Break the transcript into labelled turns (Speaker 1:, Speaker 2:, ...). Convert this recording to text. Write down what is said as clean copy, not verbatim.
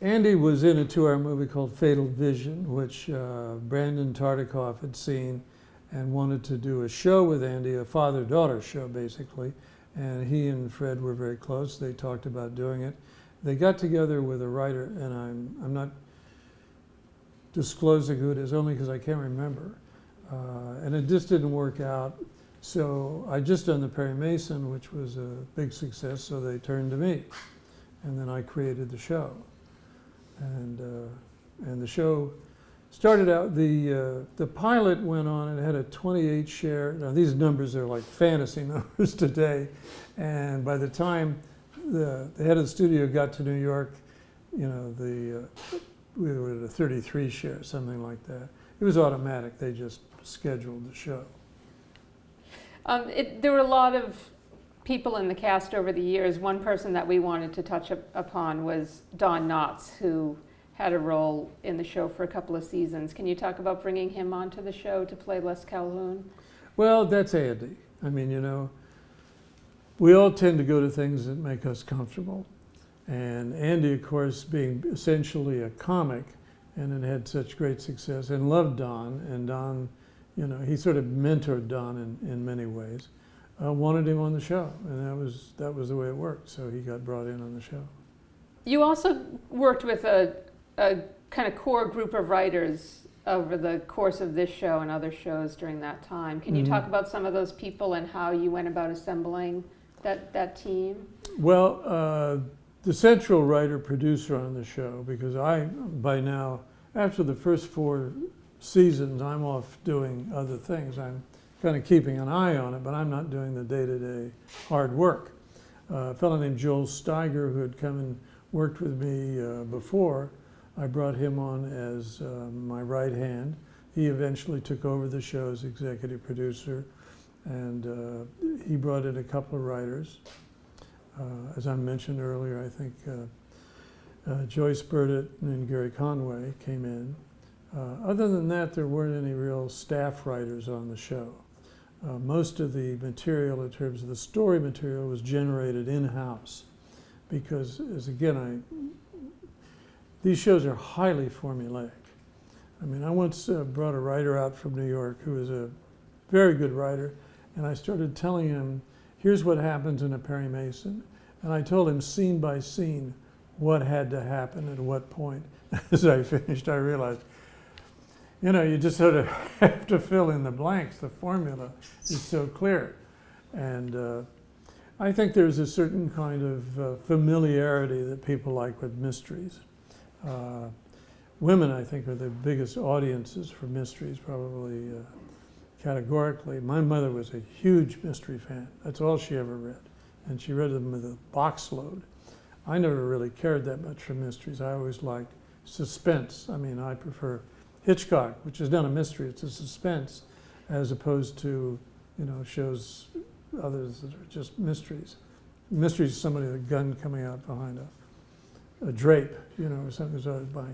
Speaker 1: Andy was in a 2-hour movie called Fatal Vision, which Brandon Tartikoff had seen and wanted to do a show with Andy, a father-daughter show, basically. And he and Fred were very close. They talked about doing it. They got together with a writer, and I'm not disclosing who it is, only because I can't remember. And it just didn't work out. So I just done the Perry Mason, which was a big success, so they turned to me. And then I created the show. And the show started out, the pilot went on, it had a 28 share. Now these numbers are like fantasy numbers today. And by the time the head of the studio got to New York, you know, we were at a 33 share, something like that. It was automatic, they just scheduled the show.
Speaker 2: There were a lot of people in the cast over the years. One person that we wanted to touch upon was Don Knotts, who had a role in the show for a couple of seasons. Can you talk about bringing him onto the show to play Les Calhoun?
Speaker 1: Well, that's Andy. I mean, you know, we all tend to go to things that make us comfortable. And Andy, of course, being essentially a comic and had had such great success and loved Don, and Don, you know, he sort of mentored Don in many ways, wanted him on the show. And that was the way it worked. So he got brought in on the show.
Speaker 2: You also worked with a kind of core group of writers over the course of this show and other shows during that time. Can you talk about some of those people and how you went about assembling that team?
Speaker 1: Well, the central writer-producer on the show, because by now, after the first 4 seasons, I'm off doing other things. I'm kind of keeping an eye on it, but I'm not doing the day-to-day hard work. A fellow named Joel Steiger, who had come and worked with me before, I brought him on as my right hand. He eventually took over the show as executive producer, and he brought in a couple of writers. As I mentioned earlier, I think Joyce Burdett and Gary Conway came in. Other than that, there weren't any real staff writers on the show. Most of the material, in terms of the story material, was generated in-house because, these shows are highly formulaic. I mean, I once brought a writer out from New York who was a very good writer, and I started telling him, here's what happens in a Perry Mason. And I told him scene by scene what had to happen at what point. As I finished, I realized, you know, you just sort of have to fill in the blanks. The formula is so clear. And I think there's a certain kind of familiarity that people like with mysteries. Women, I think, are the biggest audiences for mysteries, probably categorically. My mother was a huge mystery fan. That's all she ever read. And she read them with a box load. I never really cared that much for mysteries. I always liked suspense. I mean, I prefer Hitchcock, which is not a mystery, it's a suspense, as opposed to, you know, shows others that are just mysteries. Mysteries is somebody with a gun coming out behind a drape, you know, or something. So by